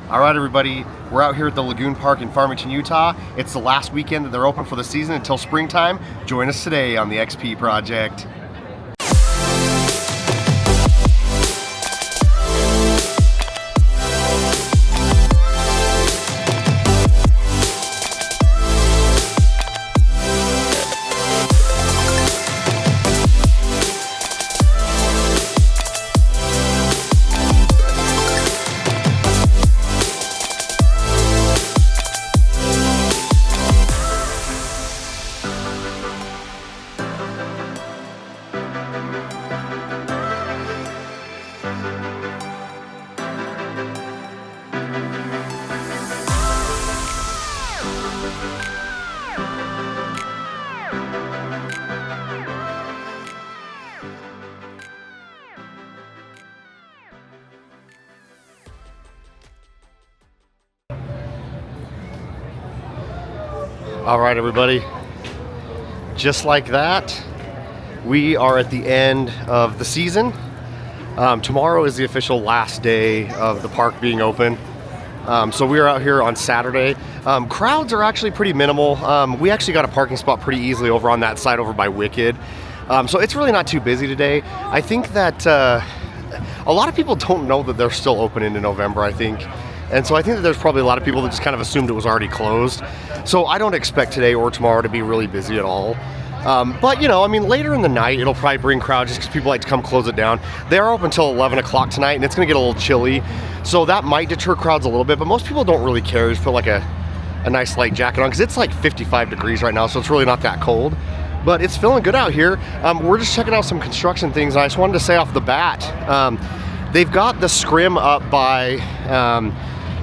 All right, everybody, we're out here at the Lagoon Park in Farmington, Utah. It's the last weekend that they're open for the season until springtime. Join us today on the XP Project. All right, everybody, just like that, we are at the end of the season. Tomorrow is the official last day of the park being open. So we are out here on Saturday. Crowds are actually pretty minimal. We actually got a parking spot pretty easily over on that side over by Wicked. So it's really not too busy today. I think that a lot of people don't know that they're still open into November, I think. And so I think that there's probably a lot of people that just kind of assumed it was already closed. So I don't expect today or tomorrow to be really busy at all. But, you know, I mean, later in the night, it'll probably bring crowds just because people like to come close it down. They are open until 11 o'clock tonight, and it's going to get a little chilly. So that might deter crowds a little bit, but most people don't really care. Just put like a nice light jacket on because it's like 55 degrees right now, so it's really not that cold. But it's feeling good out here. We're just checking out some construction things, and I just wanted to say off the bat, they've got the scrim up by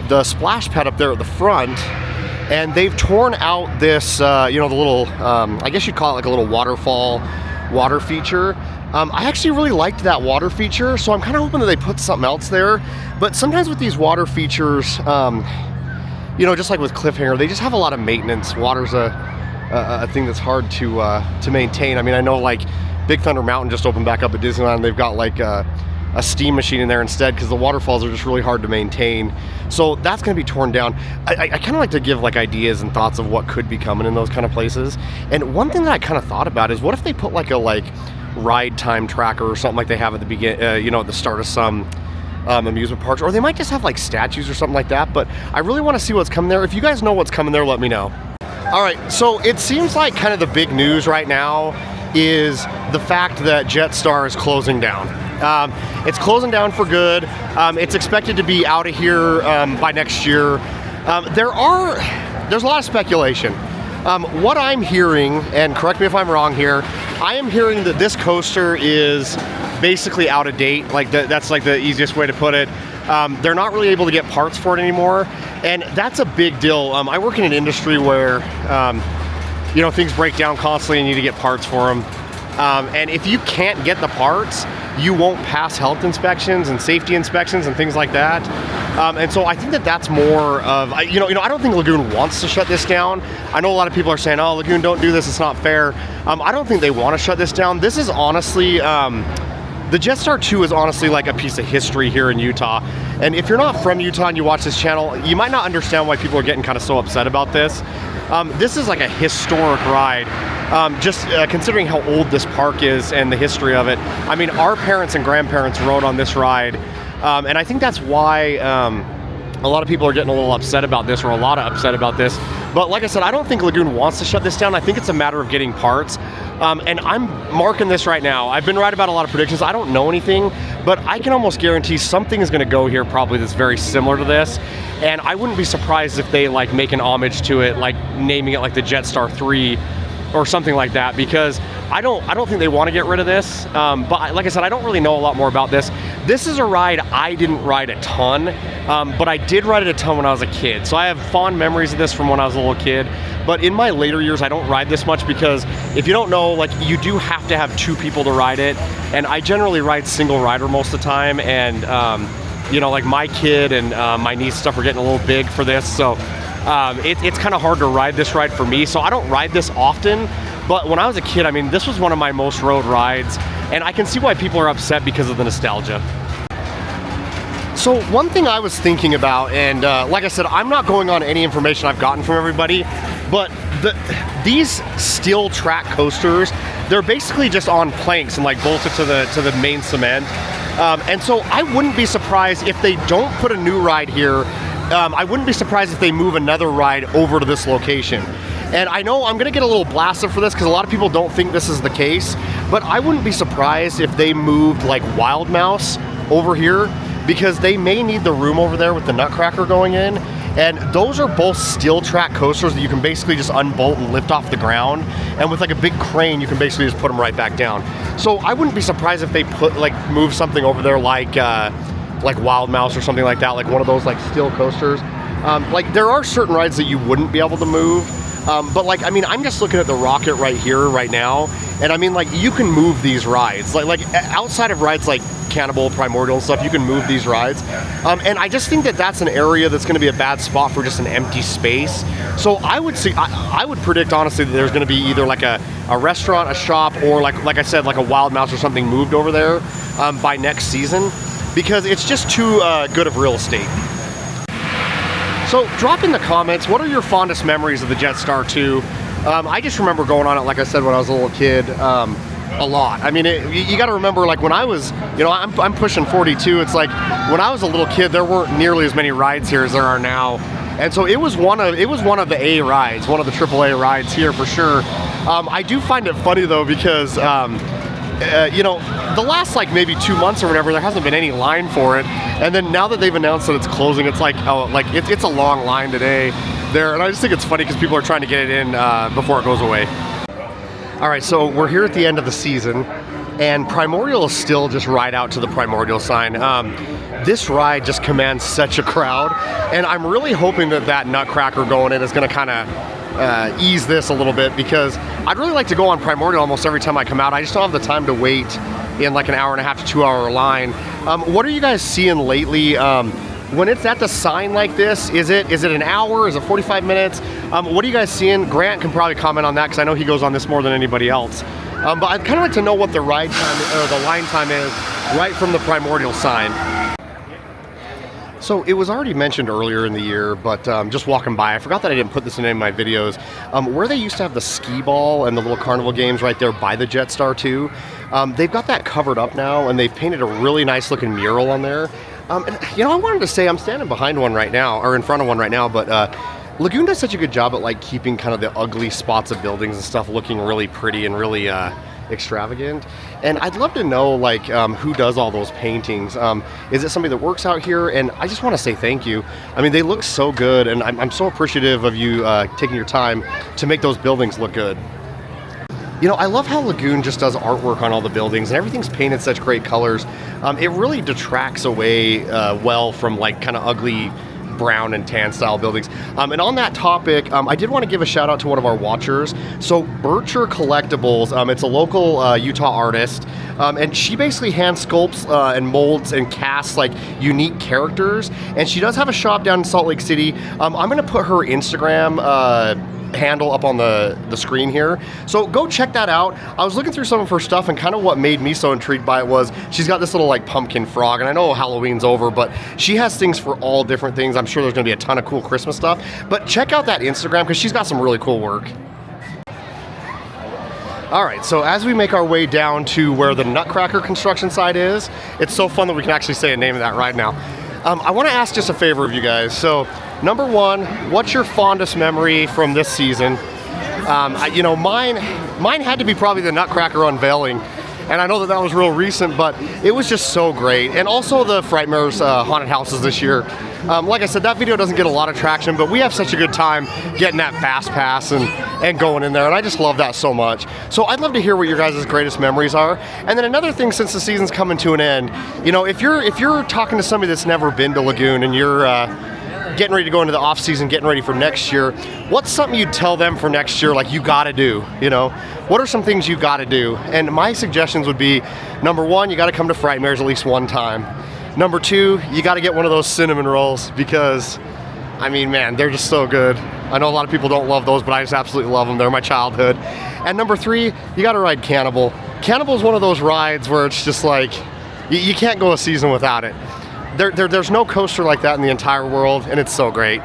the splash pad up there at the front, and they've torn out this, you know, the little, I guess you'd call it like a little waterfall water feature. I actually really liked that water feature, so I'm kind of hoping that they put something else there. But sometimes with these water features, you know, just like with Cliffhanger, they just have a lot of maintenance. Water's a thing that's hard to maintain. I mean, I know like Big Thunder Mountain just opened back up at Disneyland. They've got like a steam machine in there instead because the waterfalls are just really hard to maintain. So that's going to be torn down. I kind of like to give like ideas and thoughts of what could be coming in those kind of places. And one thing that I kind of thought about is what if they put like a ride time tracker or something like they have at the beginning, you know, at the start of some amusement parks, or they might just have like statues or something like that. But I really want to see what's coming there. If you guys know what's coming there, let me know. All right, so it seems like kind of the big news right now is the fact that Jetstar is closing down. It's closing down for good. It's expected to be out of here by next year. There's a lot of speculation. What I'm hearing, and correct me if I'm wrong here, I am hearing that this coaster is basically out of date. Like that's like the easiest way to put it. They're not really able to get parts for it anymore, and that's a big deal. I work in an industry where you know, things break down constantly and you need to get parts for them. And if you can't get the parts, you won't pass health inspections and safety inspections and things like that. And so I think that that's more of, you know, I don't think Lagoon wants to shut this down. I know a lot of people are saying, oh, Lagoon, don't do this, it's not fair. I don't think they want to shut this down. This is honestly, the Jetstar 2 is honestly like a piece of history here in Utah. And if you're not from Utah and you watch this channel, you might not understand why people are getting kind of so upset about this. This is like a historic ride. Just considering how old this park is and the history of it. I mean, our parents and grandparents rode on this ride, and I think that's why a lot of people are getting a little upset about this, or a lot of upset about this. But like I said, I don't think Lagoon wants to shut this down. I think it's a matter of getting parts. And I'm marking this right now. I've been right about a lot of predictions. I don't know anything, but I can almost guarantee something is going to go here probably that's very similar to this. And I wouldn't be surprised if they like make an homage to it, like naming it like the Jetstar 3 or something like that, because I don't think they want to get rid of this. But like I said, I don't really know a lot more about this. This is a ride I didn't ride a ton, but I did ride it a ton when I was a kid. So I have fond memories of this from when I was a little kid. But in my later years, I don't ride this much because if you don't know, like you do have to have two people to ride it. And I generally ride single rider most of the time. And you know, like my kid and my niece stuff are getting a little big for this. So it's kind of hard to ride this ride for me. So I don't ride this often. But when I was a kid, I mean, this was one of my most rode rides. And I can see why people are upset because of the nostalgia. So one thing I was thinking about, and like I said, I'm not going on any information I've gotten from everybody, but these steel track coasters, they're basically just on planks and like bolted to the main cement. And so I wouldn't be surprised if they don't put a new ride here. I wouldn't be surprised if they move another ride over to this location. And I know I'm gonna get a little blasted for this because a lot of people don't think this is the case, but I wouldn't be surprised if they moved like Wild Mouse over here, because they may need the room over there with the Nutcracker going in. And those are both steel track coasters that you can basically just unbolt and lift off the ground. And with like a big crane, you can basically just put them right back down. So I wouldn't be surprised if they move something over there like Wild Mouse or something like that, like one of those like steel coasters. Like there are certain rides that you wouldn't be able to move. But like, I mean, I'm just looking at the Rocket right here, right now. And I mean, like, you can move these rides. Like outside of rides like Cannibal, Primordial and stuff, you can move these rides. And I just think that that's an area that's gonna be a bad spot for just an empty space. So I would see, I would predict honestly that there's gonna be either like a restaurant, a shop, or like I said, like a Wild Mouse or something moved over there by next season, because it's just too good of real estate. So drop in the comments, what are your fondest memories of the Jetstar 2? I just remember going on it, like I said, when I was a little kid, a lot. I mean, you got to remember, like when I was, you know, I'm pushing 42. It's like when I was a little kid, there weren't nearly as many rides here as there are now, and so it was one of the A rides, one of the AAA rides here for sure. I do find it funny though because you know, the last like maybe 2 months or whatever, there hasn't been any line for it, and then now that they've announced that it's closing, it's like, oh, like it's a long line today there, and I just think it's funny because people are trying to get it in before it goes away. All right, so we're here at the end of the season, and Primordial is still just right out to the Primordial sign. This ride just commands such a crowd, and I'm really hoping that that Nutcracker going in is going to kind of ease this a little bit, because I'd really like to go on Primordial almost every time I come out. I just don't have the time to wait in like an hour and a half to 2 hour line. What are you guys seeing lately? When it's at the sign like this, is it an hour? Is it 45 minutes? What are you guys seeing? Grant can probably comment on that because I know he goes on this more than anybody else. But I'd kind of like to know what the ride time or the line time is right from the Primordial sign. So it was already mentioned earlier in the year, but just walking by, I forgot that I didn't put this in any of my videos, where they used to have the skee ball and the little carnival games right there by the Jetstar 2. They've got that covered up now, and they've painted a really nice looking mural on there. And, you know, I wanted to say, I'm standing behind one right now, or in front of one right now, but Lagoon does such a good job at like keeping kind of the ugly spots of buildings and stuff looking really pretty and really extravagant. And I'd love to know like who does all those paintings. Is it somebody that works out here? And I just want to say thank you. I mean, they look so good, and I'm so appreciative of you taking your time to make those buildings look good. You know, I love how Lagoon just does artwork on all the buildings, and everything's painted such great colors. It really detracts away well from like kind of ugly brown and tan style buildings. And on that topic, I did want to give a shout out to one of our watchers. So Bircher Collectibles, it's a local Utah artist, and she basically hand sculpts and molds and casts like unique characters, and she does have a shop down in Salt Lake City. I'm going to put her Instagram handle up on the screen here, so go check that out. I was looking through some of her stuff, and kind of what made me so intrigued by it was she's got this little like pumpkin frog, and I know Halloween's over, but she has things for all different things. I'm sure there's gonna be a ton of cool Christmas stuff, but check out that Instagram because she's got some really cool work. All right, so as we make our way down to where the Nutcracker construction site is, it's so fun that we can actually say a name of that ride now. I want to ask just a favor of you guys. So, number one, what's your fondest memory from this season? You know, mine had to be probably the Nutcracker unveiling, and I know that was real recent, but it was just so great. And also the Frightmares haunted houses this year. Like I said, that video doesn't get a lot of traction, but we have such a good time getting that fast pass and going in there, and I just love that so much. So I'd love to hear what your guys' greatest memories are. And then another thing, since the season's coming to an end, you know, if you're talking to somebody that's never been to Lagoon and you're getting ready to go into the off season, getting ready for next year, what's something you'd tell them for next year, like you gotta do, you know? What are some things you gotta do? And my suggestions would be, number one, you gotta come to Frightmares at least one time. Number two, you gotta get one of those cinnamon rolls, because, I mean, man, they're just so good. I know a lot of people don't love those, but I just absolutely love them. They're my childhood. And number three, you gotta ride Cannibal. Cannibal is one of those rides where it's just like, you can't go a season without it. there's no coaster like that in the entire world, and it's so great.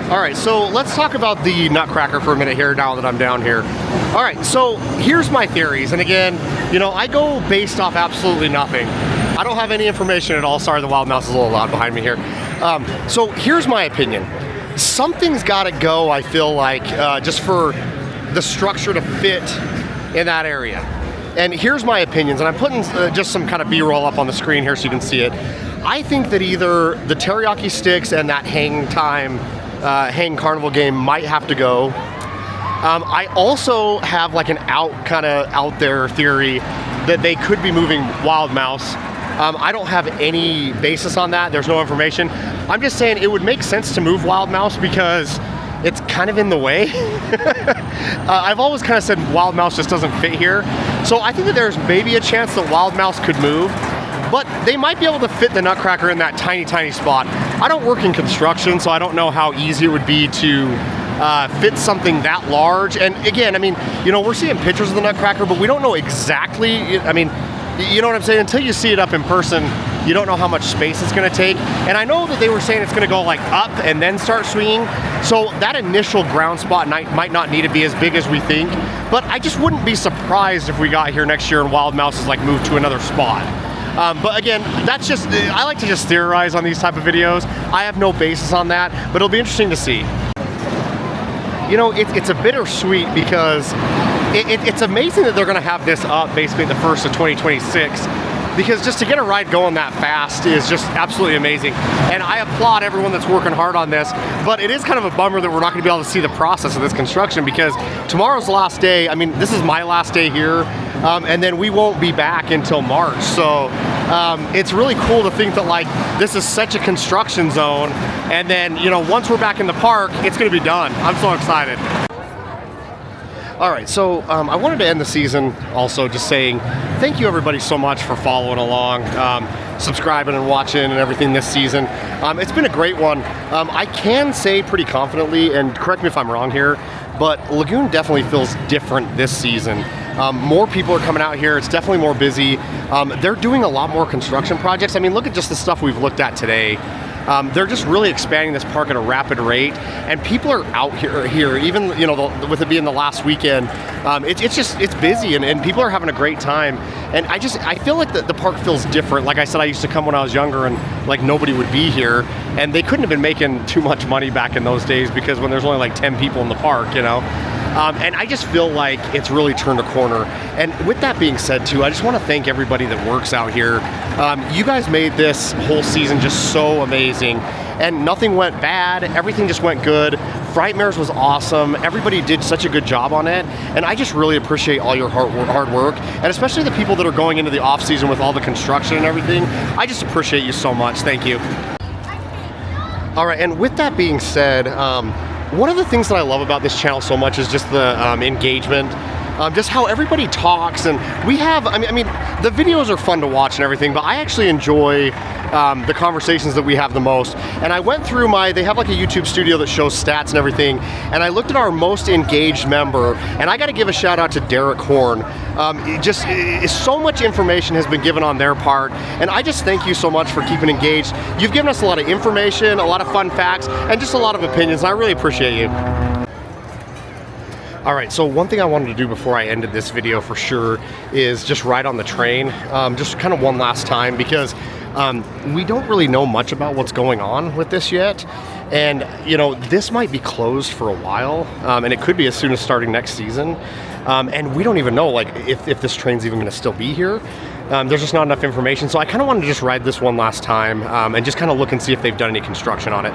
All right, so let's talk about the Nutcracker for a minute here now that I'm down here. All right, so here's my theories, and again, you know, I go based off absolutely nothing. I don't have any information at all. Sorry, the wild mouse is a little loud behind me here. So here's my opinion. Something's got to go, I feel like, just for the structure to fit in that area. And here's my opinions, and I'm putting just some kind of B-roll up on the screen here so you can see it. I think that either the teriyaki sticks and that hang carnival game might have to go. I also have like an out there theory that they could be moving Wild Mouse. I don't have any basis on that. There's no information. I'm just saying it would make sense to move Wild Mouse because it's kind of in the way. I've always kind of said Wild Mouse just doesn't fit here. So I think that there's maybe a chance that Wild Mouse could move, but they might be able to fit the Nutcracker in that tiny, tiny spot. I don't work in construction, so I don't know how easy it would be to fit something that large. And again, I mean, you know, we're seeing pictures of the Nutcracker, but we don't know exactly, I mean, you know what I'm saying? Until you see it up in person, you don't know how much space it's gonna take. And I know that they were saying it's gonna go like up and then start swinging. So that initial ground spot might not need to be as big as we think, but I just wouldn't be surprised if we got here next year and Wild Mouse is like moved to another spot. But again, that's just, I like to just theorize on these type of videos. I have no basis on that, but it'll be interesting to see. You know, it's a bittersweet because it's amazing that they're gonna have this up basically the 1st of 2026, because just to get a ride going that fast is just absolutely amazing. And I applaud everyone that's working hard on this, but it is kind of a bummer that we're not gonna be able to see the process of this construction because tomorrow's the last day. I mean, this is my last day here, and then we won't be back until March. So it's really cool to think that like this is such a construction zone, and then, you know, once we're back in the park, it's gonna be done. I'm so excited. All right, so I wanted to end the season also just saying thank you everybody so much for following along, subscribing and watching and everything this season. It's been a great one. I can say pretty confidently, and correct me if I'm wrong here, but Lagoon definitely feels different this season. More people are coming out here. It's definitely more busy. They're doing a lot more construction projects. I mean, look at just the stuff we've looked at today. They're just really expanding this park at a rapid rate, and people are out here even, you know, with it being the last weekend. It's busy, and people are having a great time. And I feel like the park feels different. Like I said, I used to come when I was younger and like nobody would be here, and they couldn't have been making too much money back in those days because when there's only like 10 people in the park, you know. And I just feel like it's really turned a corner. And with that being said too, I just want to thank everybody that works out here. You guys made this whole season just so amazing, and nothing went bad. Everything just went good. Frightmares was awesome. Everybody did such a good job on it, and I just really appreciate all your hard work, and especially the people that are going into the off season with all the construction and everything. I just appreciate you so much. Thank you. All right, and with that being said, one of the things that I love about this channel so much is just the engagement, just how everybody talks, and we have, I mean, the videos are fun to watch and everything, but I actually enjoy the conversations that we have the most. And I went through they have like a YouTube studio that shows stats and everything, and I looked at our most engaged member, and I gotta give a shout out to Derek Horn. So much information has been given on their part, and I just thank you so much for keeping engaged. You've given us a lot of information, a lot of fun facts, and just a lot of opinions, and I really appreciate you. All right, so one thing I wanted to do before I ended this video for sure is just ride on the train, just kind of one last time, because we don't really know much about what's going on with this yet. And, you know, this might be closed for a while, and it could be as soon as starting next season. And we don't even know, like, if this train's even gonna still be here. There's just not enough information. So I kind of wanted to just ride this one last time and just kind of look and see if they've done any construction on it.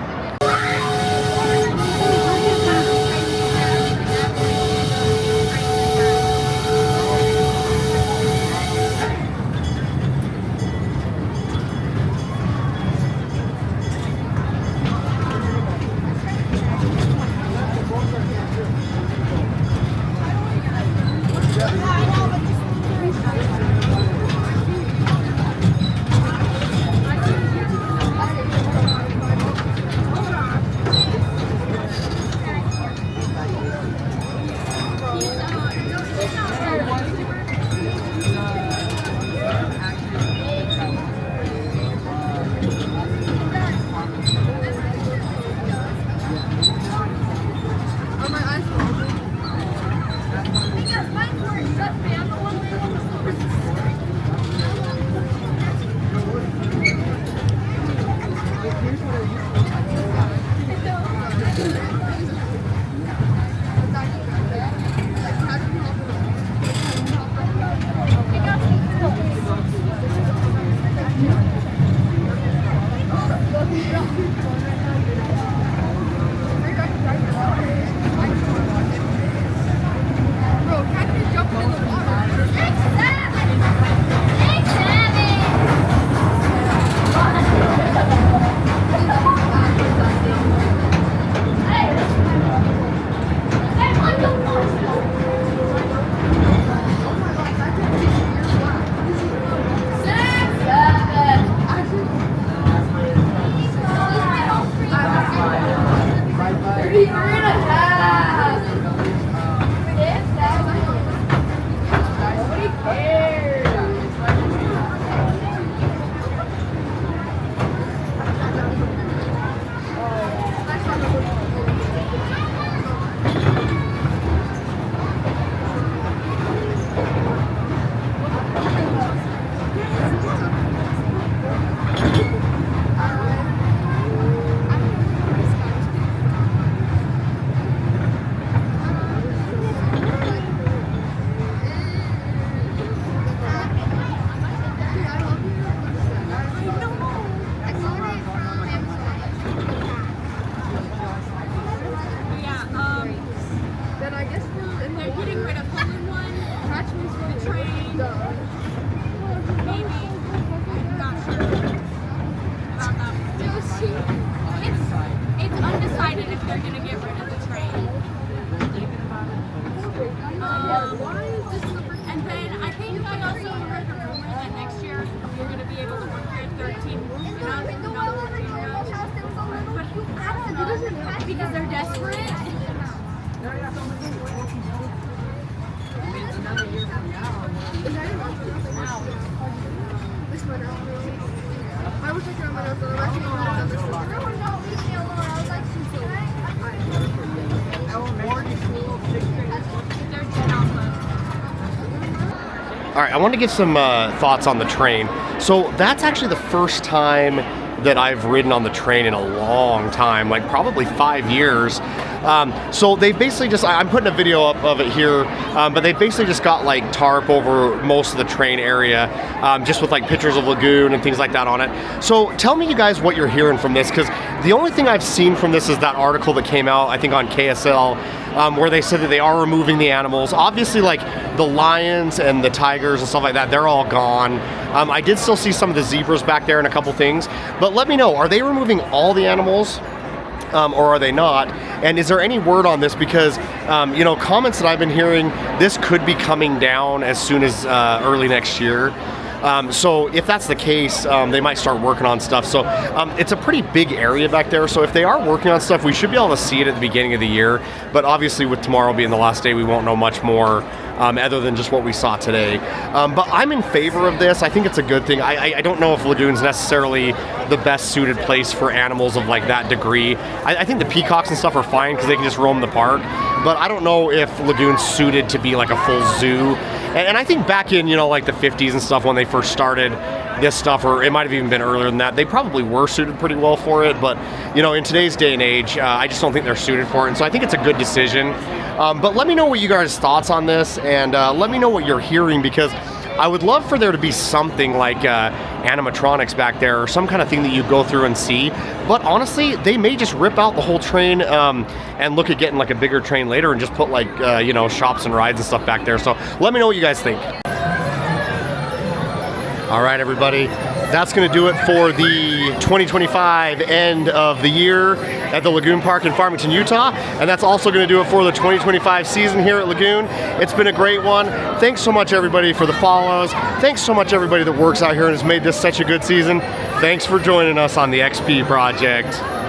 Because they're desperate. I was looking on my nose, All right, I want to give some thoughts on the train. So that's actually the first time that I've ridden on the train in a long time, like probably 5 years. So they basically just, I'm putting a video up of it here, but they basically just got like tarp over most of the train area, just with like pictures of Lagoon and things like that on it. So tell me you guys what you're hearing from this, because the only thing I've seen from this is that article that came out, I think on KSL, where they said that they are removing the animals. Obviously, like the lions and the tigers and stuff like that, they're all gone. I did still see some of the zebras back there and a couple things, but let me know, are they removing all the animals? Or are they not? And is there any word on this? Because, you know, comments that I've been hearing, this could be coming down as soon as early next year. So if that's the case, they might start working on stuff. So it's a pretty big area back there. So if they are working on stuff, we should be able to see it at the beginning of the year. But obviously with tomorrow being the last day, we won't know much more other than just what we saw today. But I'm in favor of this. I think it's a good thing. I don't know if Lagoon's necessarily the best suited place for animals of like that degree. I think the peacocks and stuff are fine because they can just roam the park. But I don't know if Lagoon's suited to be like a full zoo. And I think back in, you know, like the 50s and stuff when they first started this stuff, or it might have even been earlier than that, they probably were suited pretty well for it. But, you know, in today's day and age, I just don't think they're suited for it. And so I think it's a good decision. But let me know what you guys' thoughts on this, and let me know what you're hearing, because I would love for there to be something like animatronics back there, or some kind of thing that you go through and see. But honestly, they may just rip out the whole train and look at getting like a bigger train later and just put like, you know, shops and rides and stuff back there. So let me know what you guys think. All right, everybody, that's going to do it for the 2025 end of the year at the Lagoon Park in Farmington, Utah. And that's also going to do it for the 2025 season here at Lagoon. It's been a great one. Thanks so much, everybody, for the follows. Thanks so much, everybody that works out here and has made this such a good season. Thanks for joining us on the XP Project.